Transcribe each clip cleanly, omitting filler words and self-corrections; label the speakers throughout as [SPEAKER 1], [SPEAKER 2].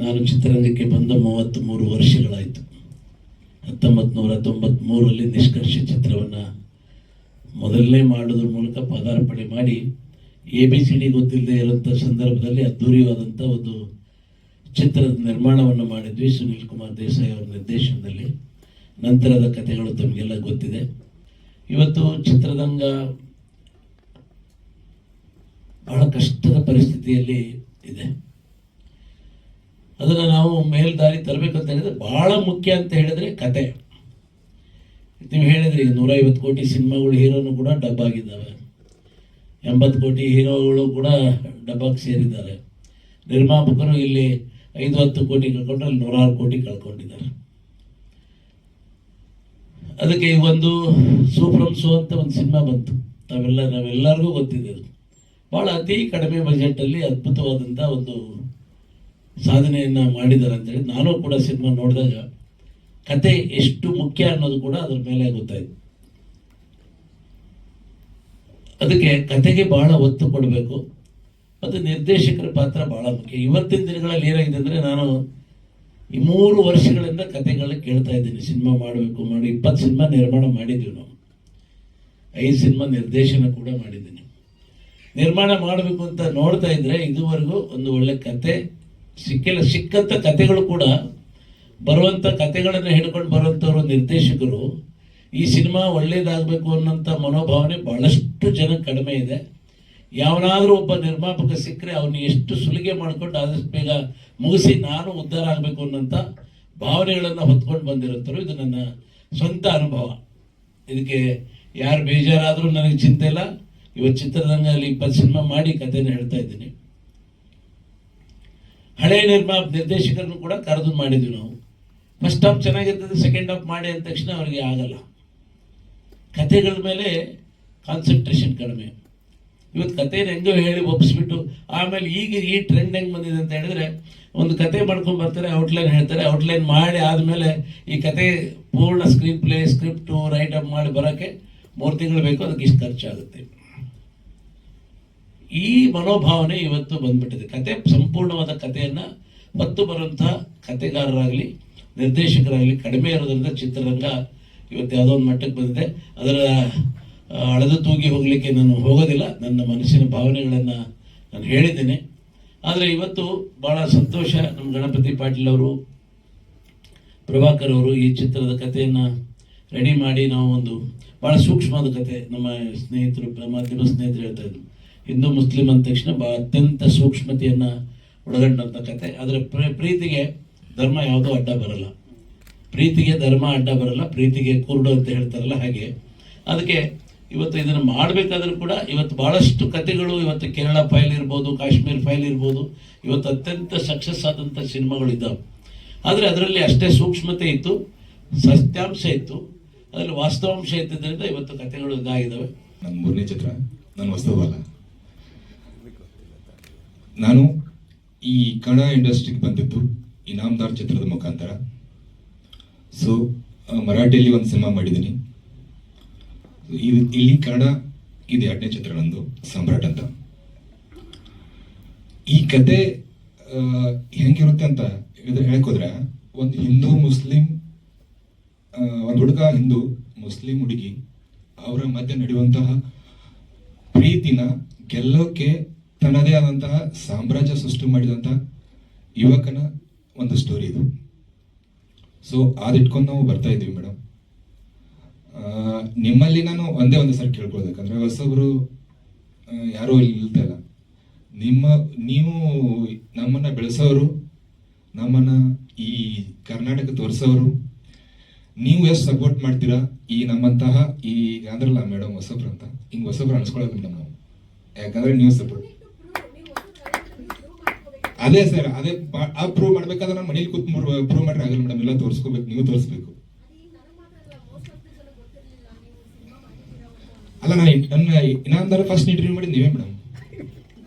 [SPEAKER 1] ನಾನು ಚಿತ್ರರಂಗಕ್ಕೆ ಬಂದ 33 ವರ್ಷಗಳಾಯಿತು. 1993ರಲ್ಲಿ ನಿಷ್ಕರ್ಷ ಚಿತ್ರವನ್ನು ಮೊದಲನೇ ಮಾಡೋದ್ರ ಮೂಲಕ ಪದಾರ್ಪಣೆ ಮಾಡಿ ABCD ಗೊತ್ತಿಲ್ಲದೆ ಇರೋಂಥ ಸಂದರ್ಭದಲ್ಲಿ ಅದ್ಧೂರಿಯಾದಂಥ ಒಂದು ಚಿತ್ರದ ನಿರ್ಮಾಣವನ್ನು ಮಾಡಿದ್ವಿ ಸುನೀಲ್ ಕುಮಾರ್ ದೇಸಾಯಿ ಅವರ ನಿರ್ದೇಶನದಲ್ಲಿ. ನಂತರದ ಕಥೆಗಳು ತಮಗೆಲ್ಲ ಗೊತ್ತಿದೆ. ಇವತ್ತು ಚಿತ್ರರಂಗ ಬಹಳ ಕಷ್ಟದ ಪರಿಸ್ಥಿತಿಯಲ್ಲಿ ಇದೆ. ಅದನ್ನು ನಾವು ಮೇಲ್ದಾರಿ ತರಬೇಕಂತ ಹೇಳಿದ್ರೆ ಬಹಳ ಮುಖ್ಯ ಅಂತ ಹೇಳಿದ್ರೆ ಕತೆ. ನೀವು ಹೇಳಿದ್ರಿ ಈಗ 150 ಕೋಟಿ ಸಿನಿಮಾಗಳು ಹೀರೋನು ಕೂಡ ಡಬ್ ಆಗಿದ್ದಾವೆ, 80 ಕೋಟಿ ಹೀರೋಗಳು ಕೂಡ ಡಬ್ಬಕ್ಕೆ ಸೇರಿದ್ದಾರೆ. ನಿರ್ಮಾಪಕರು ಇಲ್ಲಿ 5-10 ಕೋಟಿ ಕಳ್ಕೊಂಡ್ರೆ ಅಲ್ಲಿ 106 ಕೋಟಿ ಕಳ್ಕೊಂಡಿದ್ದಾರೆ. ಅದಕ್ಕೆ ಈ ಒಂದು ಸೂಪ್ರಮ್ ಶೋ ಅಂತ ಒಂದು ಸಿನಿಮಾ ಬಂತು, ನಾವೆಲ್ಲರಿಗೂ ಗೊತ್ತಿದೆ. ಅದು ಭಾಳ ಅತಿ ಕಡಿಮೆ ಬಜೆಟಲ್ಲಿ ಅದ್ಭುತವಾದಂಥ ಒಂದು ಸಾಧನೆಯನ್ನು ಮಾಡಿದ್ದಾರೆ ಅಂತೇಳಿ ನಾನು ಕೂಡ ಸಿನಿಮಾ ನೋಡಿದಾಗ ಕತೆ ಎಷ್ಟು ಮುಖ್ಯ ಅನ್ನೋದು ಕೂಡ ಅದ್ರ ಮೇಲೆ ಗೊತ್ತಾಯಿತು. ಅದಕ್ಕೆ ಕತೆಗೆ ಬಹಳ ಒತ್ತು ಕೊಡಬೇಕು ಮತ್ತು ನಿರ್ದೇಶಕರ ಪಾತ್ರ ಬಹಳ ಮುಖ್ಯ. ಇವತ್ತಿನ ದಿನಗಳಲ್ಲಿ ಏನಾಗಿದೆ ಅಂದರೆ, ನಾನು ಈ 3 ವರ್ಷಗಳಿಂದ ಕತೆಗಳನ್ನ ಕೇಳ್ತಾ ಇದ್ದೀನಿ. ಸಿನಿಮಾ ಮಾಡಬೇಕು 20 ಸಿನಿಮಾ ನಿರ್ಮಾಣ ಮಾಡಿದ್ದೀವಿ ನಾವು, 5 ಸಿನಿಮಾ ನಿರ್ದೇಶನ ಕೂಡ ಮಾಡಿದ್ದೀನಿ. ನಿರ್ಮಾಣ ಮಾಡಬೇಕು ಅಂತ ನೋಡ್ತಾ ಇದ್ರೆ ಇದುವರೆಗೂ ಒಂದು ಒಳ್ಳೆ ಕತೆ ಸಿಕ್ಕಿಲ್ಲ. ಸಿಕ್ಕಂಥ ಕತೆಗಳು ಕೂಡ ಬರುವಂಥ ಕತೆಗಳನ್ನು ಹಿಡ್ಕೊಂಡು ಬರುವಂಥವ್ರು ನಿರ್ದೇಶಕರು ಈ ಸಿನಿಮಾ ಒಳ್ಳೇದಾಗಬೇಕು ಅನ್ನೋಂಥ ಮನೋಭಾವನೆ ಭಾಳಷ್ಟು ಜನ ಕಡಿಮೆ ಇದೆ. ಯಾವನಾದರೂ ಒಬ್ಬ ನಿರ್ಮಾಪಕ ಸಿಕ್ಕರೆ ಅವನಿಗೆ ಎಷ್ಟು ಸುಲಿಗೆ ಮಾಡ್ಕೊಂಡು ಆದಷ್ಟು ಬೇಗ ಮುಗಿಸಿ ನಾನು ಉದ್ಧಾರ ಆಗಬೇಕು ಅನ್ನೋಂಥ ಭಾವನೆಗಳನ್ನು ಹೊತ್ಕೊಂಡು ಬಂದಿರುತ್ತರು. ಇದು ನನ್ನ ಸ್ವಂತ ಅನುಭವ. ಇದಕ್ಕೆ ಯಾರು ಬೇಜಾರಾದರೂ ನನಗೆ ಚಿಂತೆ ಇಲ್ಲ. ಇವತ್ತು ಚಿತ್ರರಂಗದಲ್ಲಿ 20 ಸಿನಿಮಾ ಮಾಡಿ ಕಥೆನ ಹೇಳ್ತಾ ಇದ್ದೀನಿ. ಹಳೆ ನಿರ್ದೇಶಕರನ್ನು ಕೂಡ ಕರೆದು ಮಾಡಿದ್ವಿ ನಾವು. ಫಸ್ಟ್ ಹಾಫ್ ಚೆನ್ನಾಗಿರ್ತದೆ, ಸೆಕೆಂಡ್ ಹಾಫ್ ಮಾಡಿ ಅಂದ ತಕ್ಷಣ ಅವರಿಗೆ ಆಗಲ್ಲ. ಕಥೆಗಳ ಮೇಲೆ ಕಾನ್ಸಂಟ್ರೇಷನ್ ಕಡಿಮೆ. ಇವತ್ತು ಕಥೆನ ಹೆಂಗೋ ಹೇಳಿ ಒಪ್ಪಿಸ್ಬಿಟ್ಟು ಆಮೇಲೆ ಈಗ ಈ ಟ್ರೆಂಡ್ ಹೆಂಗೆ ಬಂದಿದೆ ಅಂತ ಹೇಳಿದ್ರೆ, ಒಂದು ಕತೆ ಮಾಡ್ಕೊಂಡು ಬರ್ತಾರೆ, ಔಟ್ಲೈನ್ ಹೇಳ್ತಾರೆ, ಔಟ್ಲೈನ್ ಮಾಡಿ ಆದಮೇಲೆ ಈ ಕತೆ ಪೂರ್ಣ screen play script right up ಮಾಡಿ ಬರೋಕ್ಕೆ 3 ತಿಂಗಳು ಬೇಕು, ಅದಕ್ಕೆ ಇಷ್ಟು ಖರ್ಚಾಗುತ್ತೆ. ಈ ಮನೋಭಾವನೆ ಇವತ್ತು ಬಂದ್ಬಿಟ್ಟಿದೆ. ಕತೆ ಸಂಪೂರ್ಣವಾದ ಕಥೆಯನ್ನು ಹೊತ್ತು ಬರುವಂಥ ಕತೆಗಾರರಾಗಲಿ ನಿರ್ದೇಶಕರಾಗಲಿ ಕಡಿಮೆ ಇರೋದ್ರಿಂದ ಚಿತ್ರರಂಗ ಇವತ್ತು ಯಾವುದೋ ಒಂದು ಮಟ್ಟಕ್ಕೆ ಬಂದಿದೆ. ಅದರ ಅಳೆದು ತೂಗಿ ಹೋಗಲಿಕ್ಕೆ ನಾನು ಹೋಗೋದಿಲ್ಲ. ನನ್ನ ಮನಸ್ಸಿನ ಭಾವನೆಗಳನ್ನು ನಾನು ಹೇಳಿದ್ದೇನೆ. ಆದರೆ ಇವತ್ತು ಭಾಳ ಸಂತೋಷ, ನಮ್ಮ ಗಣಪತಿ ಪಾಟೀಲ್ ಅವರು, ಪ್ರಭಾಕರ್ ಅವರು ಈ ಚಿತ್ರದ ಕಥೆಯನ್ನು ರೆಡಿ ಮಾಡಿ ನಾವು ಒಂದು ಭಾಳ ಸೂಕ್ಷ್ಮವಾದ ಕತೆ, ನಮ್ಮ ಸ್ನೇಹಿತರು ಮಾಧ್ಯಮ ಸ್ನೇಹಿತರು ಹೇಳ್ತಾ ಇದ್ರು, ಹಿಂದೂ ಮುಸ್ಲಿಂ ಅಂದ ತಕ್ಷಣ ಅತ್ಯಂತ ಸೂಕ್ಷ್ಮತೆಯನ್ನು ಒಳಗೊಂಡಂಥ ಕತೆ. ಆದರೆ ಪ್ರೀತಿಗೆ ಧರ್ಮ ಯಾವುದೋ ಅಡ್ಡ ಬರಲ್ಲ, ಪ್ರೀತಿಗೆ ಧರ್ಮ ಅಡ್ಡ ಬರಲ್ಲ, ಪ್ರೀತಿಗೆ ಕುರುಡು ಅಂತ ಹೇಳ್ತಾರಲ್ಲ ಹಾಗೆ. ಅದಕ್ಕೆ ಇವತ್ತು ಇದನ್ನು ಮಾಡಬೇಕಾದ್ರೂ ಕೂಡ ಇವತ್ತು ಭಾಳಷ್ಟು ಕತೆಗಳು, ಇವತ್ತು ಕೇರಳ ಫೈಲ್ ಇರ್ಬೋದು, ಕಾಶ್ಮೀರ್ ಫೈಲ್ ಇರ್ಬೋದು, ಇವತ್ತು ಅತ್ಯಂತ ಸಕ್ಸಸ್ ಆದಂಥ ಸಿನಿಮಾಗಳಿದ್ದಾವೆ. ಆದರೆ ಅದರಲ್ಲಿ ಅಷ್ಟೇ ಸೂಕ್ಷ್ಮತೆ ಇತ್ತು, ಸತ್ಯಾಂಶ ಇತ್ತು, ಅದರಲ್ಲಿ ವಾಸ್ತವಾಂಶ ಇದ್ದಿದ್ದರಿಂದ ಇವತ್ತು ಕತೆಗಳು ಇದಾಗಿದ್ದಾವೆ.
[SPEAKER 2] ನನ್ನ 3ನೇ ಚಿತ್ರ, ನಾನು ಹೊಸದಲ್ಲ. ನಾನು ಈ ಕನ್ನಡ ಇಂಡಸ್ಟ್ರಿಗೆ ಬಂದಿದ್ದು ಇನಾಮದಾರ್ ಚಿತ್ರದ ಮುಖಾಂತರ. ಸೊ ಮರಾಠಿಯಲ್ಲಿ ಒಂದು ಸಿನಿಮಾ ಮಾಡಿದ್ದೀನಿ. ಇಲ್ಲಿ ಕನ್ನಡ ಇದು 2ನೇ ಚಿತ್ರ ನಂದು, ಸಾಮ್ರಾಟ್ ಅಂತ. ಈ ಕತೆ ಹೆಂಗಿರುತ್ತೆ ಅಂತ ಹೇಳ್ಕೋದ್ರೆ, ಒಂದು ಹಿಂದೂ ಮುಸ್ಲಿಂ, ಒಂದು ಹುಡುಗ ಹಿಂದೂ ಮುಸ್ಲಿಂ ಹುಡುಗಿ ಅವರ ಮಧ್ಯೆ ನಡೆಯುವಂತಹ ಪ್ರೀತಿನ ಗೆಲ್ಲೋಕೆ ತನ್ನದೇ ಆದಂತಹ ಸಾಮ್ರಾಜ್ಯ ಸೃಷ್ಟಿ ಮಾಡಿದಂತಹ ಯುವಕನ ಒಂದು ಸ್ಟೋರಿ ಇದು. ಸೊ ಅದಿಟ್ಕೊಂಡು ನಾವು ಬರ್ತಾ ಇದ್ದೀವಿ ಮೇಡಮ್. ನಿಮ್ಮಲ್ಲಿ ನಾನು ಒಂದೇ ಸರಿ ಕೇಳ್ಕೊಳ್ಬೇಕಂದ್ರೆ, ಹೊಸಬ್ರು ಯಾರೂ ಇಲ್ಲಿ ಇಲ್ತಾ ಇಲ್ಲ. ನೀವು ನಮ್ಮನ್ನ ಬೆಳೆಸೋರು, ನಮ್ಮನ್ನ ಈ ಕರ್ನಾಟಕ ತೋರಿಸೋರು, ನೀವು ಎಷ್ಟು ಸಪೋರ್ಟ್ ಮಾಡ್ತೀರಾ ಈ ನಮ್ಮಂತಹ ಈ ಅಂದ್ರಲ್ಲ ಮೇಡಮ್ ಹೊಸಬ್ರು ಅಂತ, ಹಿಂಗೆ ಹೊಸಬ್ರು ಅನ್ಸ್ಕೊಳ್ಳೋದು ಮೇಡಮ್ ನಾವು. ಯಾಕಂದ್ರೆ ನೀವು ಸಪೋರ್ಟ್ ಅದೇ ಸರ್, ಅದೇ ಪ್ರೂವ್ ಮಾಡ್ಬೇಕಾದ್ರೆ ನಾನು ಮನೇಲಿ ಕೂತ್ ಪ್ರೂವ್ ಮಾಡ್ರೆ ಆಗಲ್ಲ ಮೇಡಮ್. ಎಲ್ಲ ತೋರಿಸ್ಕೋಬೇಕು, ನೀವು ತೋರಿಸ್ಬೇಕು. ಅಲ್ಲ, ನನ್ನ ಇನ್ನೊಂದಾರ ಫಸ್ಟ್ ಇಂಟರ್ವ್ಯೂ ಮಾಡಿದ್ ನೀವೇ ಮೇಡಮ್.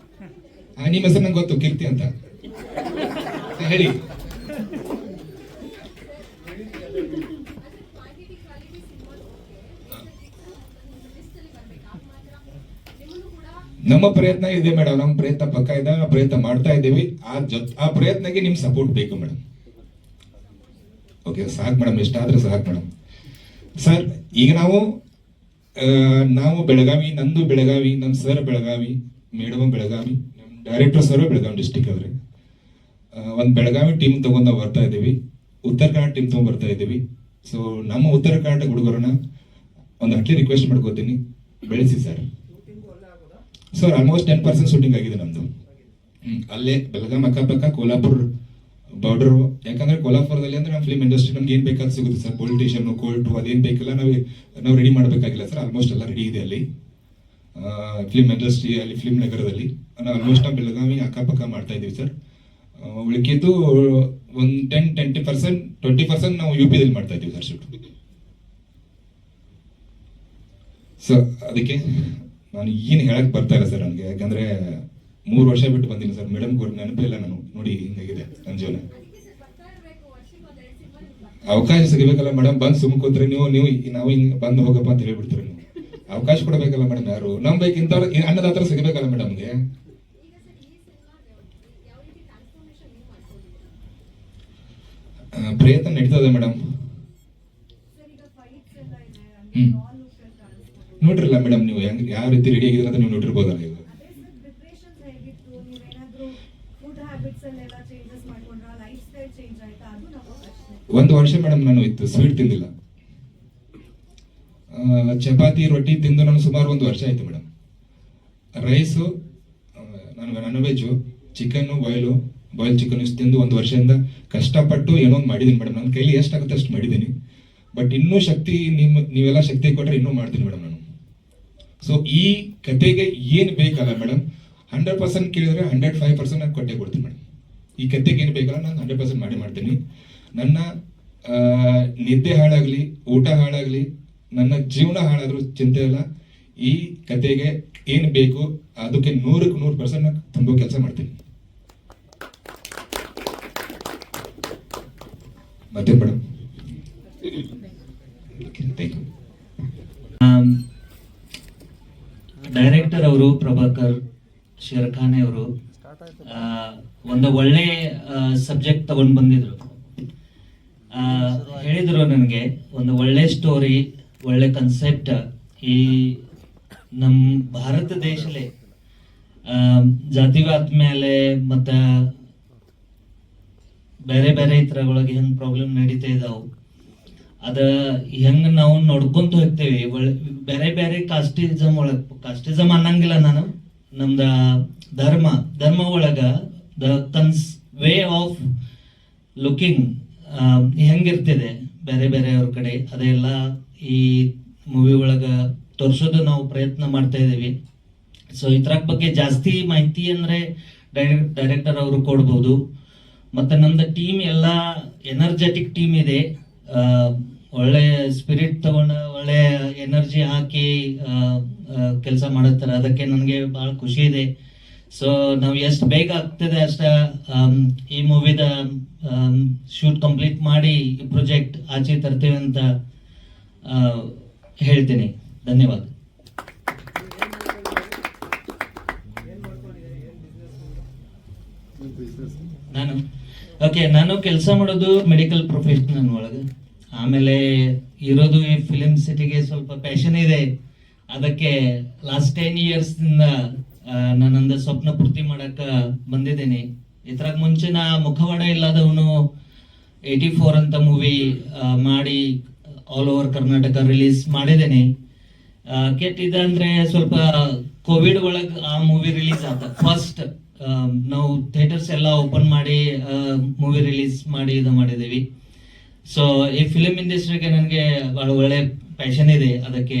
[SPEAKER 2] ನಿಮ್ಮ ಹೆಸರು ನಂಗೆ ಗೊತ್ತು, ಕೀರ್ತಿ ಅಂತ ಹೇಳಿ. ನಮ್ಮ ಪ್ರಯತ್ನ ಇದೆ ಮೇಡಮ್, ನಮ್ಮ ಪ್ರಯತ್ನ ಪಕ್ಕ ಇದೆ, ನಾವು ಪ್ರಯತ್ನ ಮಾಡ್ತಾ ಇದ್ದೀವಿ. ಆ ಪ್ರಯತ್ನಕ್ಕೆ ನಿಮ್ ಸಪೋರ್ಟ್ ಬೇಕು ಮೇಡಮ್. ಓಕೆ ಸಾಕು ಮೇಡಮ್, ಇಷ್ಟಾದ್ರೆ ಸಾಕು ಮೇಡಮ್. ಸರ್ ಈಗ ನಾವು ಬೆಳಗಾವಿ, ನಂದು ಬೆಳಗಾವಿ, ನಮ್ಮ ಸರ್ ಬೆಳಗಾವಿ, ಮೇಡಮ್ ಬೆಳಗಾವಿ, ನಮ್ಮ ಡೈರೆಕ್ಟರ್ ಸರ್ ಬೆಳಗಾವಿ ಡಿಸ್ಟಿಕ್ ಅವ್ರೆ. ಒಂದು ಬೆಳಗಾವಿ ಟೀಮ್ ತಗೊಂಡು ನಾವು ಬರ್ತಾ ಇದ್ದೀವಿ, ಉತ್ತರ ಕನ್ನಡ ಟೀಮ್ ತಗೊಂಡ್ ಬರ್ತಾ ಇದ್ದೀವಿ. ಸೊ ನಮ್ಮ ಉತ್ತರ ಕರ್ನಾಟಕ ಹುಡುಗರನ್ನ ಒಂದು ಅಟ್ಲಿ ರಿಕ್ವೆಸ್ಟ್ ಮಾಡ್ಕೋತೀನಿ, ಬೆಳೆಸಿ ಸರ್. ಸರ್ ಆಲ್ಮೋಸ್ಟ್ 10% ಶೂಟಿಂಗ್ ಆಗಿದೆ ನಮ್ದು. ಅಲ್ಲೇ ಬೆಳಗಾಂ ಅಕ್ಕಪಕ್ಕ ಕೋಲ್ಹಾಪುರ್ ಬಾರ್ಡರ್. ಯಾಕಂದ್ರೆ ಕೋಲ್ಹಾಪುರದಲ್ಲಿ ಅಂದ್ರೆ ನಮ್ಮ ಫಿಲ್ಮ್ ಇಂಡಸ್ಟ್ರಿ ನಮ್ಗೆ ಏನ್ ಬೇಕಾದ್ ಸಿಗುತ್ತೆ ಸರ್, ಪೊಲಿಟಿಷಿಯನ್, ಕೋರ್ಟು, ಅದೇನ್ ಬೇಕಿಲ್ಲ ನಾವು ರೆಡಿ ಮಾಡಬೇಕಾಗಿಲ್ಲ ಸರ್. ಆಲ್ಮೋಸ್ಟ್ ಎಲ್ಲ ರೆಡಿ ಇದೆ ಅಲ್ಲಿ ಫಿಲ್ಮ್ ಇಂಡಸ್ಟ್ರಿ, ಅಲ್ಲಿ ಫಿಲ್ಮ್ ನಗರದಲ್ಲಿ ನಾವು ಆಲ್ಮೋಸ್ಟ್ ನಾವು ಬೆಳಗಾವಿ ಅಕ್ಕಪಕ್ಕ ಮಾಡ್ತಾ ಇದೀವಿ ಸರ್. ಉಳಿಕಿದ್ದು ಒಂದು 20% ನಾವು UP ದಲ್ಲಿ ಮಾಡ್ತಾ ಇದೀವಿ ಸರ್ ಶೂಟ್. ಸೊ ಅದಕ್ಕೆ ನಾನು ಏನು ಹೇಳಕ್ ಬರ್ತಾ ಇಲ್ಲ ಸರ್ ನನಗೆ, ಯಾಕಂದ್ರೆ 3 ವರ್ಷ ಬಿಟ್ಟು ಬಂದಿಲ್ಲ ಸರ್. ಮೇಡಮ್ ನೆನಪೇ ಇಲ್ಲ ನಾನು, ನೋಡಿ ಹಿಂಗಾಗಿದೆ ನನ್ನ ಜೀವನ. ಅವಕಾಶ ಸಿಗಬೇಕಲ್ಲ ಮೇಡಮ್, ಬಂದು ಸುಮ್ ಕೂತ್ರೆ ನೀವು ನಾವು ಹಿಂಗ್ ಬಂದು ಹೋಗಪ್ಪ ಅಂತ ಹೇಳ್ಬಿಡ್ತೀರಿ ನೀವು. ಅವಕಾಶ ಕೊಡಬೇಕಲ್ಲ ಮೇಡಮ್, ಯಾರು ನಮ್ ಬೈಕ್ ಇಂಥವ್ರು ಅನ್ನದಾತ್ರ ಸಿಗಬೇಕಲ್ಲ ಮೇಡಮ್ಗೆ. ಪ್ರಯತ್ನ ನಡೀತದೆ ಮೇಡಮ್. ನೋಡ್ರಿಲ್ಲ ಮೇಡಮ್, ನೀವು ಯಾವ ರೀತಿ ರೆಡಿ ಆಗಿದ್ರೆ ಅಂತ ನೀವು ನೋಡಿರ್ಬೋದಲ್ಲ ಈಗ. ಒಂದು ವರ್ಷ ಮೇಡಮ್ ನಾನು ಸ್ವೀಟ್ ತಿಂದಿಲ್ಲ, ಚಪಾತಿ ರೊಟ್ಟಿ ತಿಂದು ನಾನು ಸುಮಾರು 1 ವರ್ಷ ಆಯ್ತು ಮೇಡಮ್. ರೈಸು, ನಾನು non veg, chicken, boil chicken ಇಷ್ಟು ತಿಂದು 1 ವರ್ಷದಿಂದ ಕಷ್ಟಪಟ್ಟು ಏನೋ ಒಂದು ಮಾಡಿದ್ದೀನಿ ಮೇಡಮ್. ನನ್ನ ಕೈಲಿ ಎಷ್ಟಾಗುತ್ತೆ ಅಷ್ಟು ಮಾಡಿದ್ದೀನಿ. ಬಟ್ ಇನ್ನೂ ಶಕ್ತಿ ನೀವೆಲ್ಲ ಶಕ್ತಿ ಕೊಟ್ಟರೆ ಇನ್ನೂ ಮಾಡ್ತೀನಿ ಮೇಡಮ್ ನಾನು. ಸೊ ಈ ಕತೆಗೆ ಏನು ಬೇಕಲ್ಲ ಮೇಡಮ್, 100% ಕೇಳಿದ್ರೆ 105% ನಾನು ಕೊಟ್ಟೆ ಕೊಡ್ತೀನಿ ಮೇಡಮ್. ಈ ಕತೆಗೆ ಏನು ಬೇಕಲ್ಲ ನಾನು 100% ಮಾಡ್ತೀನಿ. ನನ್ನ ನಿದ್ದೆ ಹಾಳಾಗ್ಲಿ, ಊಟ ಹಾಳಾಗ್ಲಿ, ನನ್ನ ಜೀವನ ಹಾಳಾದ್ರೂ ಚಿಂತೆ ಇಲ್ಲ. ಈ ಕತೆಗೆ ಏನು ಬೇಕು ಅದಕ್ಕೆ 100ಕ್ಕೆ 100% ನಾನು ತುಂಬೋ ಕೆಲಸ ಮಾಡ್ತೀನಿ. ಮತ್ತೆ ಮೇಡಮ್ ಥ್ಯಾಂಕ್ ಯು.
[SPEAKER 3] ಡೈರೆಕ್ಟರ್ ಅವರು ಪ್ರಭಾಕರ್ ಶಿರಖಾನೆ ಅವರು ಒಂದು ಒಳ್ಳೆ ಸಬ್ಜೆಕ್ಟ್ ತಗೊಂಡು ಬಂದಿದ್ರು. ಹೇಳಿದ್ರು ನನಗೆ ಒಂದು ಒಳ್ಳೆ ಸ್ಟೋರಿ, ಒಳ್ಳೆ ಕನ್ಸೆಪ್ಟ್. ಈ ನಮ್ಮ ಭಾರತ ದೇಶದಲ್ಲಿ ಜಾತಿವಾದ ಮೇಲೆ ಮತ್ತ ಬೇರೆ ಬೇರೆ ಥರಗಳಿಗೆ ಹೆಂಗ್ ಪ್ರಾಬ್ಲಮ್ ನಡೀತಾ ಇದಾವು, ಅದ ಹೆಂಗ್ ನಾವು ನೋಡ್ಕೊಂತ ಹೋಗ್ತೇವಿ. ಬೇರೆ ಬೇರೆ ಕಾಸ್ಟಿಸಮ್ ಅನ್ನಂಗಿಲ್ಲ ನಾನು. ನಮ್ದ ಧರ್ಮ ಒಳಗ ವೇ ಆಫ್ ಲುಕಿಂಗ್ ಹೆಂಗಿರ್ತಿದೆ ಬೇರೆ ಬೇರೆ ಅವ್ರ ಕಡೆ, ಅದೆಲ್ಲ ಈ ಮೂವಿ ಒಳಗ ತೋರ್ಸೋದು ನಾವು ಪ್ರಯತ್ನ ಮಾಡ್ತಾ ಇದೀವಿ. ಸೊ ಇದ್ರ ಬಗ್ಗೆ ಜಾಸ್ತಿ ಮಾಹಿತಿ ಅಂದ್ರೆ ಡೈರೆಕ್ಟರ್ ಅವರು ಕೊಡ್ಬೋದು. ಮತ್ತೆ ನಮ್ದು ಟೀಮ್ ಎಲ್ಲ ಎನರ್ಜೆಟಿಕ್ ಟೀಮ್ ಇದೆ. ಒಳ್ಳೆ ಸ್ಪಿರಿಟ್ ತಗೊಂಡ ಒಳ್ಳೆ ಎನರ್ಜಿ ಹಾಕಿ ಕೆಲಸ ಮಾಡತ್ತಾರೆ. ಅದಕ್ಕೆ ನನಗೆ ಬಹಳ ಖುಷಿ ಇದೆ. ಸೊ ನಾವು ಎಷ್ಟು ಬೇಗ ಆಗ್ತದೆ ಅಷ್ಟ ಈ ಮೂವಿದ ಶೂಟ್ ಕಂಪ್ಲೀಟ್ ಮಾಡಿ ಈ ಪ್ರಾಜೆಕ್ಟ್ ಆಚೆ ತರ್ತೇವೆ ಅಂತ ಹೇಳ್ತೀನಿ. ಧನ್ಯವಾದ. ನಾನು ಕೆಲಸ ಮಾಡೋದು ಮೆಡಿಕಲ್ ಪ್ರೊಫೆಷನಲ್ ಒಳಗೆ. ಆಮೇಲೆ ಇರೋದು ಈ ಫಿಲಿಂ ಸಿಟಿಗೆ ಸ್ವಲ್ಪ ಪ್ಯಾಷನ್ ಇದೆ. ಅದಕ್ಕೆ ಲಾಸ್ಟ್ 10 years ನಾನೊಂದು ಸ್ವಪ್ನ ಪೂರ್ತಿ ಮಾಡಕ ಬಂದಿದ್ದೇನೆ. ಇದ್ರಾಗ ಮುಂಚೆ ನಾ ಮುಖವಾಡ ಇಲ್ಲದವನು 84 ಅಂತ ಮೂವಿ ಮಾಡಿ ಆಲ್ ಓವರ್ ಕರ್ನಾಟಕ ರಿಲೀಸ್ ಮಾಡಿದ್ದೇನೆ. ಕೆಟ್ಟಿದೆ ಅಂದ್ರೆ ಸ್ವಲ್ಪ ಕೋವಿಡ್ ಒಳಗೆ ಆ ಮೂವಿ ರಿಲೀಸ್ ಆತ. ಫಸ್ಟ್ ನಾವು ಥಿಯೇಟರ್ಸ್ ಎಲ್ಲ ಓಪನ್ ಮಾಡಿ ಮೂವಿ ರಿಲೀಸ್ ಮಾಡಿ ಇದು ಮಾಡಿದ್ದೀವಿ. ಸೊ ಈ ಫಿಲಿಂ ಇಂಡಸ್ಟ್ರಿಗೆ ನನಗೆ ಬಹಳ ಒಳ್ಳೆ ಪ್ಯಾಷನ್ ಇದೆ. ಅದಕ್ಕೆ